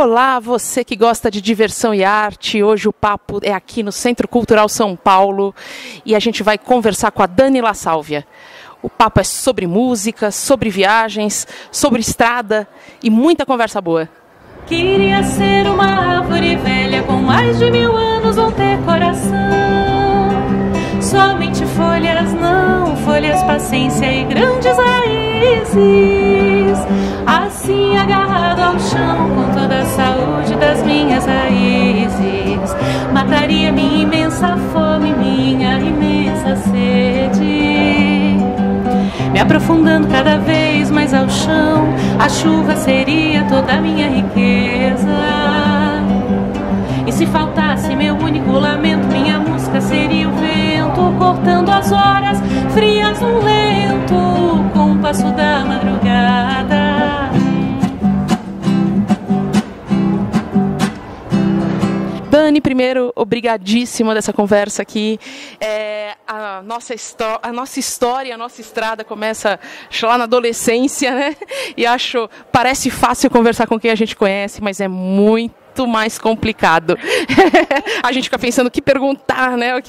Olá, você que gosta de diversão e arte. Hoje o papo é aqui no Centro Cultural São Paulo e a gente vai conversar com a Dani La Sálvia. O papo é sobre música, sobre viagens, sobre estrada e muita conversa boa. Queria ser uma árvore velha com mais de 1000 anos ou ter coração. Somente folhas, não folhas, paciência e grandes raízes. Assim agarrado ao chão com toda a saúde das minhas raízes. Mataria minha imensa fome, minha imensa sede. Me aprofundando cada vez mais ao chão, a chuva seria toda a minha riqueza. E se faltasse meu único lamento, minha música seria o vento, cortando as horas frias no lento, com o passo da madrugada. Dani, primeiro, obrigadíssima dessa conversa aqui. A nossa história, a nossa estrada começa lá na adolescência, né? E parece fácil conversar com quem a gente conhece, mas é muito mais complicado. A gente fica pensando o que perguntar, né?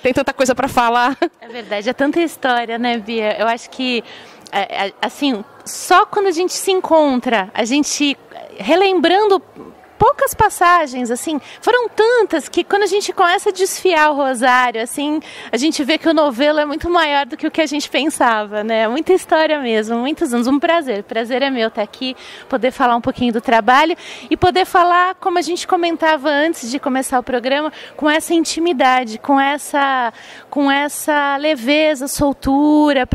Tem tanta coisa para falar. É verdade, é tanta história, né, Bia? Eu acho que, assim, só quando a gente se encontra, a gente relembrando poucas passagens, assim, foram tantas que quando a gente começa a desfiar o rosário, assim, a gente vê que o novelo é muito maior do que o que a gente pensava, né? Muita história mesmo, muitos anos. Um prazer. Prazer é meu estar aqui, poder falar um pouquinho do trabalho e poder falar, como a gente comentava antes de começar o programa, com essa intimidade, com essa leveza, soltura.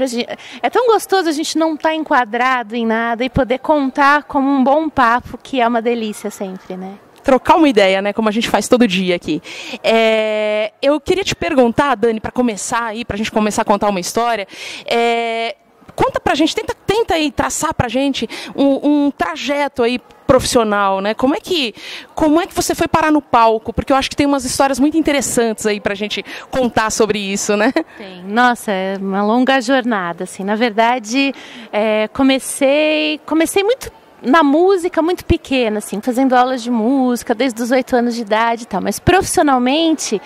É tão gostoso a gente não estar enquadrado em nada e poder contar como um bom papo, que é uma delícia sempre. Né? Trocar uma ideia, né, como a gente faz todo dia aqui. Eu queria te perguntar, Dani, para começar aí, para a gente começar a contar uma história, conta pra gente, tenta aí traçar pra gente um trajeto aí profissional, né? Como é que você foi parar no palco? Porque eu acho que tem umas histórias muito interessantes aí pra gente contar sobre isso, né? Tem. Nossa, é uma longa jornada, assim. Na verdade, comecei muito na música muito pequena, assim, fazendo aulas de música desde os 8 anos de idade e tal, mas profissionalmente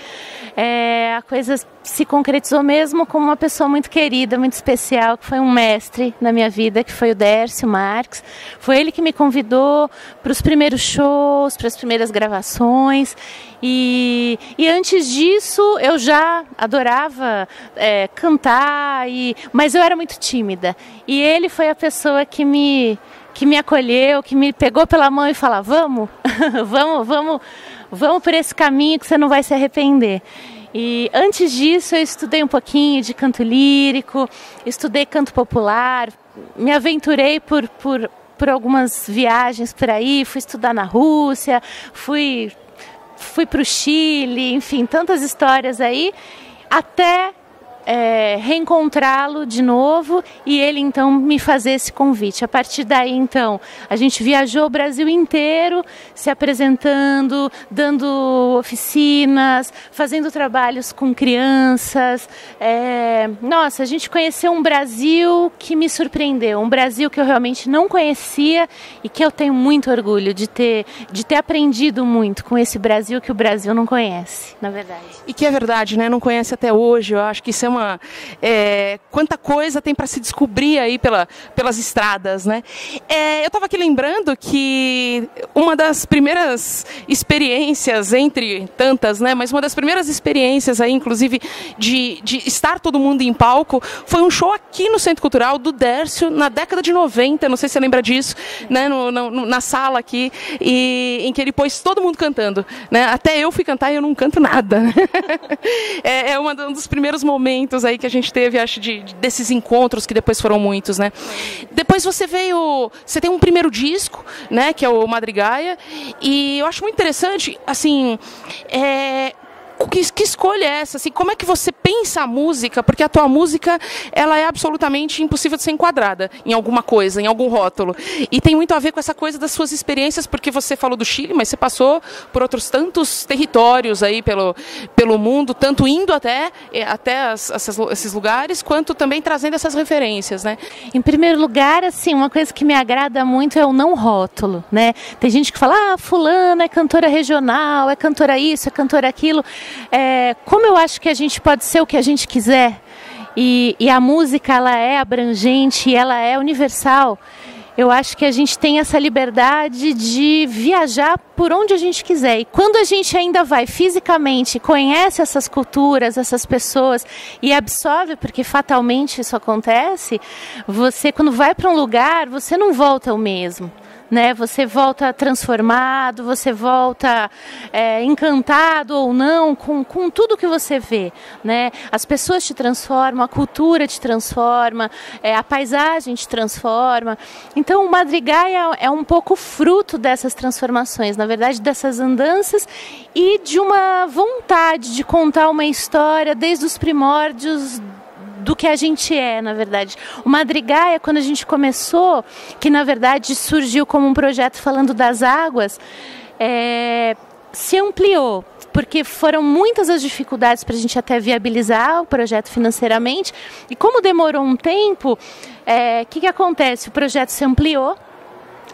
a coisa se concretizou mesmo com uma pessoa muito querida, muito especial, que foi um mestre na minha vida, que foi o Dércio Marques. Foi ele que me convidou para os primeiros shows, para as primeiras gravações, e antes disso eu já adorava cantar, mas eu era muito tímida, e ele foi a pessoa que me acolheu, que me pegou pela mão e falou: vamos, vamos por esse caminho que você não vai se arrepender. E antes disso eu estudei um pouquinho de canto lírico, estudei canto popular, me aventurei por algumas viagens por aí, fui estudar na Rússia, fui para o Chile, enfim, tantas histórias aí, até reencontrá-lo de novo e ele então me fazer esse convite. A partir daí então a gente viajou o Brasil inteiro se apresentando, dando oficinas, fazendo trabalhos com crianças. Nossa, a gente conheceu um Brasil que me surpreendeu, um Brasil que eu realmente não conhecia e que eu tenho muito orgulho de ter aprendido muito com esse Brasil que o Brasil não conhece, na verdade. E que é verdade, né? Não conhece até hoje. Eu acho que isso é quanta coisa tem para se descobrir aí pelas estradas, né? Eu estava aqui lembrando que uma das primeiras experiências, entre tantas, né? Mas uma das primeiras experiências aí, inclusive, de estar todo mundo em palco, foi um show aqui no Centro Cultural do Dércio, na década de 90, não sei se você lembra disso, né? Na sala aqui, em que ele pôs todo mundo cantando, né? Até eu fui cantar e eu não canto nada. Um dos primeiros momentos aí que a gente teve, acho, desses encontros que depois foram muitos, né? Depois você tem um primeiro disco, né, que é o Madrigaia, e eu acho muito interessante, assim, Que escolha é essa? Assim, como é que você pensa a música? Porque a tua música, ela é absolutamente impossível de ser enquadrada em alguma coisa, em algum rótulo. E tem muito a ver com essa coisa das suas experiências, porque você falou do Chile, mas você passou por outros tantos territórios aí pelo mundo, tanto indo até esses lugares, quanto também trazendo essas referências, né? Em primeiro lugar, assim, uma coisa que me agrada muito é o não rótulo, né? Tem gente que fala, fulana é cantora regional, é cantora isso, é cantora aquilo. Como eu acho que a gente pode ser o que a gente quiser e a música ela é abrangente, ela é universal, eu acho que a gente tem essa liberdade de viajar por onde a gente quiser. E quando a gente ainda vai fisicamente, conhece essas culturas, essas pessoas e absorve, porque fatalmente isso acontece, você quando vai para um lugar, você não volta o mesmo. Né? Você volta transformado, você volta encantado ou não com tudo que você vê, né? As pessoas te transformam, a cultura te transforma, a paisagem te transforma. Então o Madrigaia é um pouco fruto dessas transformações, na verdade dessas andanças e de uma vontade de contar uma história desde os primórdios do que a gente na verdade. O Madrigaia, quando a gente começou, que na verdade surgiu como um projeto falando das águas, se ampliou, porque foram muitas as dificuldades para a gente até viabilizar o projeto financeiramente, e como demorou um tempo, que acontece? O projeto se ampliou,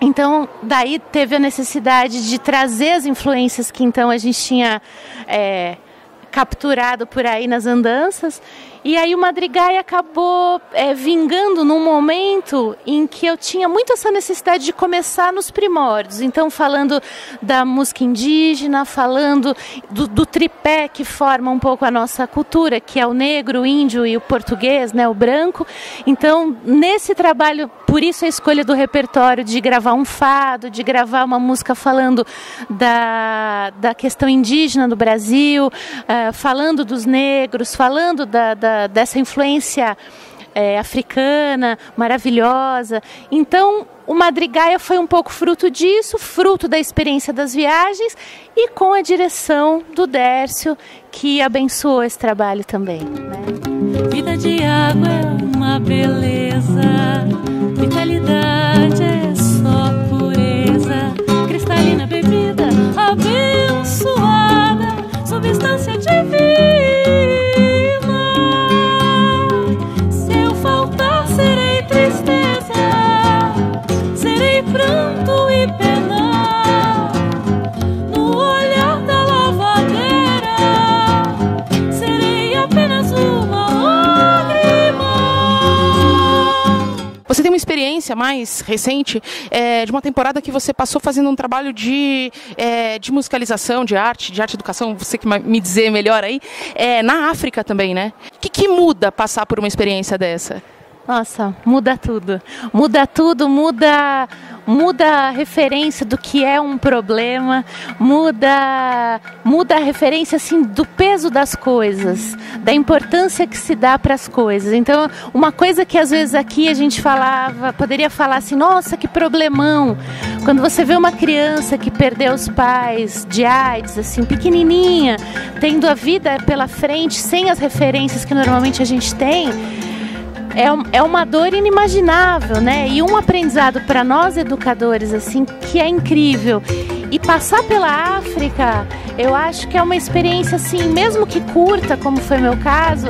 então daí teve a necessidade de trazer as influências que então a gente tinha capturado por aí nas andanças. E aí o Madrigaia acabou vingando num momento em que eu tinha muito essa necessidade de começar nos primórdios. Então falando da música indígena, falando do tripé que forma um pouco a nossa cultura, que é o negro, o índio e o português, né, o branco. Então nesse trabalho, por isso a escolha do repertório de gravar um fado, de gravar uma música falando da questão indígena do Brasil, falando dos negros, falando dessa influência africana, maravilhosa. Então, o Madrigaia foi um pouco fruto disso, fruto da experiência das viagens e com a direção do Dércio, que abençoou esse trabalho também, né? Vida de água é uma beleza, vitalidade é só pureza, cristalina bebida abençoada, substância divina. Pranto e pena no olhar da lavadeira, serei apenas uma lágrima. Você tem uma experiência mais recente de uma temporada que você passou fazendo um trabalho de musicalização, de arte educação, você que vai me dizer melhor aí, na África também, né? O que muda passar por uma experiência dessa? Nossa, muda tudo. Muda tudo, muda a referência do que é um problema, muda a referência assim do peso das coisas, da importância que se dá para as coisas. Então, uma coisa que às vezes aqui a gente poderia falar assim, nossa, que problemão. Quando você vê uma criança que perdeu os pais de AIDS, assim, pequenininha, tendo a vida pela frente, sem as referências que normalmente a gente tem, é uma dor inimaginável, né? E um aprendizado para nós educadores, assim, que é incrível. E passar pela África, eu acho que é uma experiência, assim, mesmo que curta, como foi meu caso,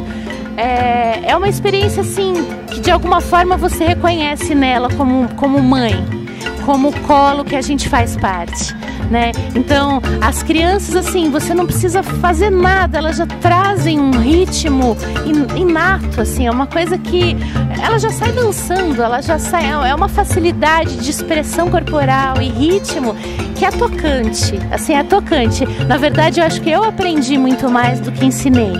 é uma experiência, assim, que de alguma forma você reconhece nela como mãe, como colo que a gente faz parte, né? Então, as crianças, assim, você não precisa fazer nada, elas já trazem um ritmo inato, assim, é uma coisa que ela já sai dançando, ela já sai, é uma facilidade de expressão corporal e ritmo que é tocante, assim, é tocante. Na verdade, eu acho que eu aprendi muito mais do que ensinei,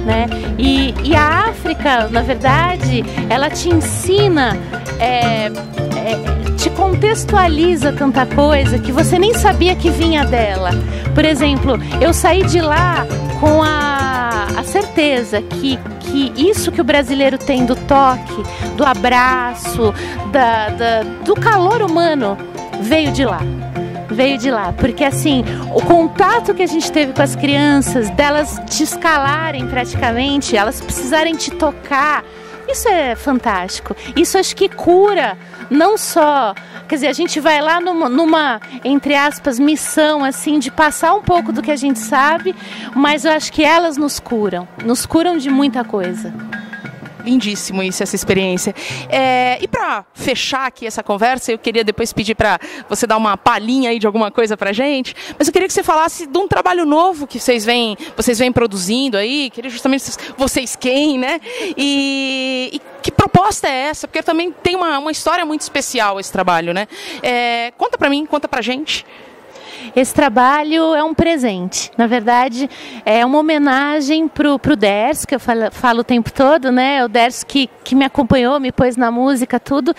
né? E a África, na verdade, ela te ensina, te contextualiza tanta coisa que você nem sabia que vinha dela. Por exemplo, eu saí de lá com a certeza que isso que o brasileiro tem do toque, do abraço, do calor humano, veio de lá. veio de lá, porque assim, o contato que a gente teve com as crianças, delas te escalarem praticamente, elas precisarem te tocar, isso é fantástico. Isso acho que cura, não só, quer dizer, a gente vai lá numa, entre aspas, missão assim, de passar um pouco do que a gente sabe, mas eu acho que elas nos curam de muita coisa. Lindíssimo isso, essa experiência. E para fechar aqui essa conversa, eu queria depois pedir para você dar uma palhinha aí de alguma coisa para gente, mas eu queria que você falasse de um trabalho novo que vocês vêm produzindo aí, queria justamente vocês quem, né? E que proposta é essa? Porque também tem uma história muito especial esse trabalho, né? Conta para mim, conta pra gente. Esse trabalho é um presente, na verdade é uma homenagem pro Dércio, que eu falo o tempo todo, né? O Dércio que me acompanhou, me pôs na música, tudo,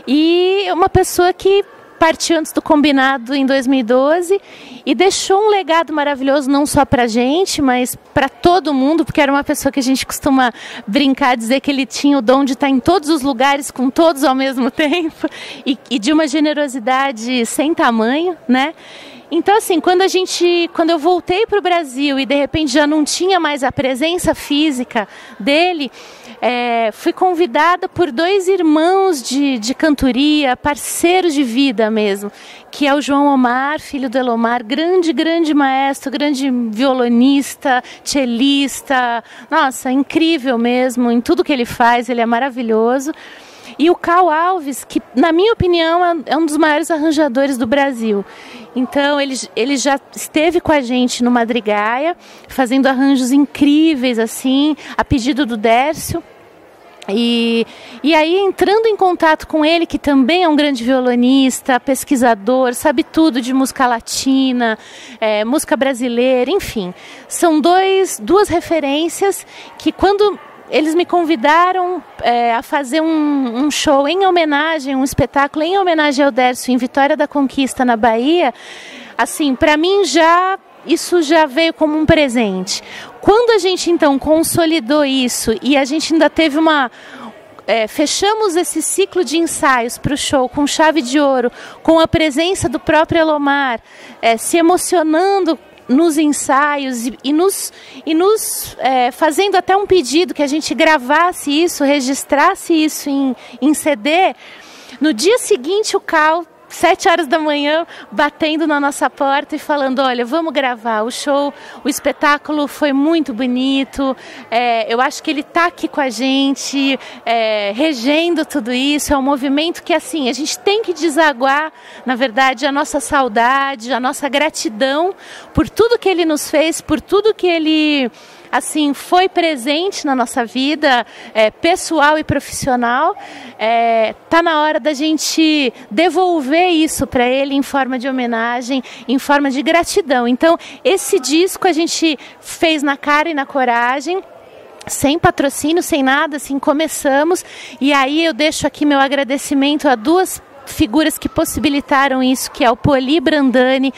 e uma pessoa que partiu antes do combinado em 2012 e deixou um legado maravilhoso não só pra gente, mas para todo mundo, porque era uma pessoa que a gente costuma brincar, dizer que ele tinha o dom de estar em todos os lugares com todos ao mesmo tempo e de uma generosidade sem tamanho, né? Então, assim, quando eu voltei para o Brasil e de repente já não tinha mais a presença física dele, fui convidada por 2 irmãos de cantoria, parceiros de vida mesmo, que é o João Omar, filho do Elomar, grande maestro, grande violonista, cellista, nossa, incrível mesmo, em tudo que ele faz, ele é maravilhoso. E o Cal Alves, que na minha opinião é um dos maiores arranjadores do Brasil. Então ele já esteve com a gente no Madrigaia, fazendo arranjos incríveis assim, a pedido do Dércio. E aí entrando em contato com ele, que também é um grande violonista, pesquisador, sabe tudo de música latina, música brasileira, enfim. São duas referências que quando eles me convidaram a fazer um show em homenagem, um espetáculo em homenagem ao Dércio em Vitória da Conquista, na Bahia. Assim, para mim isso já veio como um presente. Quando a gente então consolidou isso e a gente ainda teve fechamos esse ciclo de ensaios para o show com chave de ouro, com a presença do próprio Elomar, se emocionando nos ensaios e nos fazendo até um pedido que a gente gravasse isso, registrasse isso em CD. No dia seguinte, o Cal, 7 horas da manhã, batendo na nossa porta e falando, olha, vamos gravar o show, o espetáculo foi muito bonito, eu acho que ele está aqui com a gente, regendo tudo isso, é um movimento que assim, a gente tem que desaguar, na verdade, a nossa saudade, a nossa gratidão por tudo que ele nos fez, por tudo que ele assim, foi presente na nossa vida pessoal e profissional. Tá na hora da gente devolver isso para ele em forma de homenagem, em forma de gratidão. Então, esse disco a gente fez na cara e na coragem, sem patrocínio, sem nada, assim, começamos. E aí eu deixo aqui meu agradecimento a 2 figuras que possibilitaram isso, que é o Poli Brandani,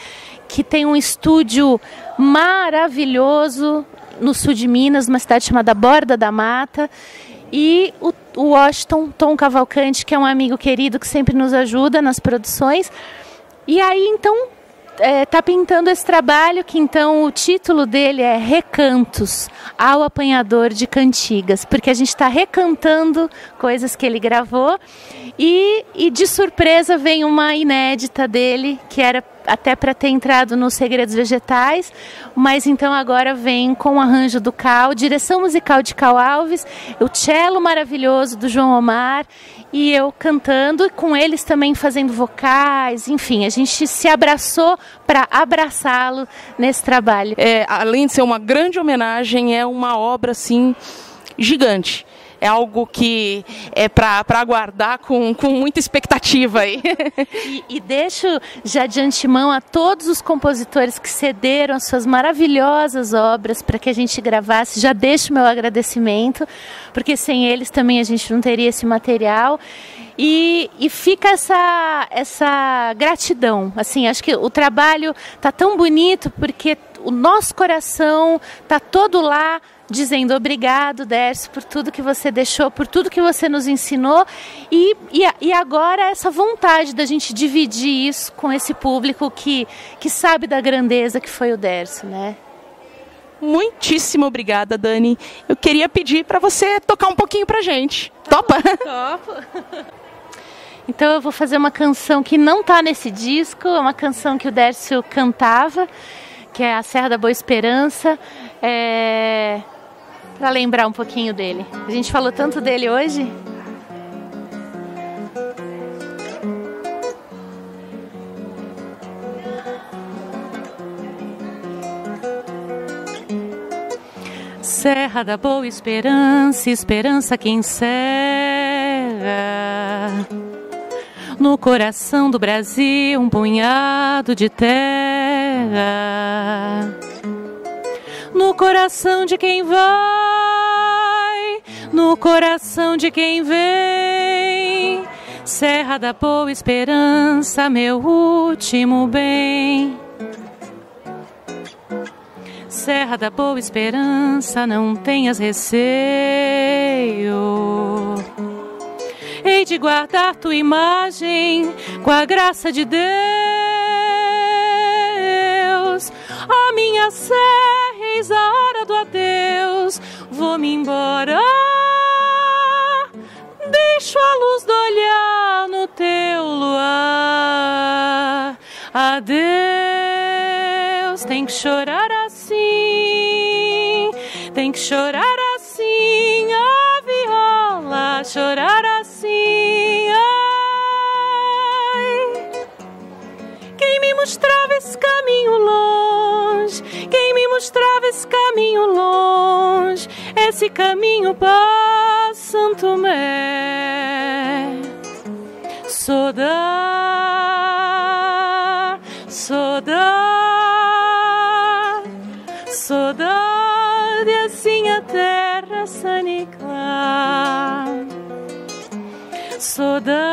que tem um estúdio maravilhoso no sul de Minas, numa cidade chamada Borda da Mata, e o Washington Tom Cavalcante, que é um amigo querido que sempre nos ajuda nas produções. E aí então tá pintando esse trabalho, que então o título dele é Recantos ao Apanhador de Cantigas, porque a gente está recantando coisas que ele gravou, e de surpresa vem uma inédita dele, que era até para ter entrado nos Segredos Vegetais, mas então agora vem com o arranjo do Cal, direção musical de Cal Alves, o cello maravilhoso do João Omar, e eu cantando, e com eles também fazendo vocais, enfim, a gente se abraçou para abraçá-lo nesse trabalho. Além de ser uma grande homenagem, é uma obra assim gigante. É algo que é para aguardar com muita expectativa aí. E deixo já de antemão a todos os compositores que cederam as suas maravilhosas obras para que a gente gravasse, já deixo meu agradecimento, porque sem eles também a gente não teria esse material. E fica essa gratidão. Assim, acho que o trabalho tá tão bonito porque o nosso coração tá todo lá, dizendo obrigado, Dércio, por tudo que você deixou, por tudo que você nos ensinou e agora essa vontade da gente dividir isso com esse público que sabe da grandeza que foi o Dércio, né? Muitíssimo obrigada, Dani. Eu queria pedir para você tocar um pouquinho pra gente. Topa? Topo. Então eu vou fazer uma canção que não está nesse disco, é uma canção que o Dércio cantava, que é a Serra da Boa Esperança, para lembrar um pouquinho dele. A gente falou tanto dele hoje. Serra da Boa Esperança, esperança que encerra no coração do Brasil um punhado de terra. No coração de quem vai, no coração de quem vem. Serra da Boa Esperança, meu último bem. Serra da Boa Esperança, não tenhas receio. Hei de guardar tua imagem com a graça de Deus. Ó minha serra, eis a hora do adeus. Vou-me embora, deixo a luz do olhar no teu luar. Adeus, tem que chorar assim, tem que chorar assim, a viola, chorar assim. Ai, quem me mostrava esse caminho longe, quem me mostrava esse caminho longe, esse caminho para Santo Tomé. Saudade, assim a terra saniclar. Saudade.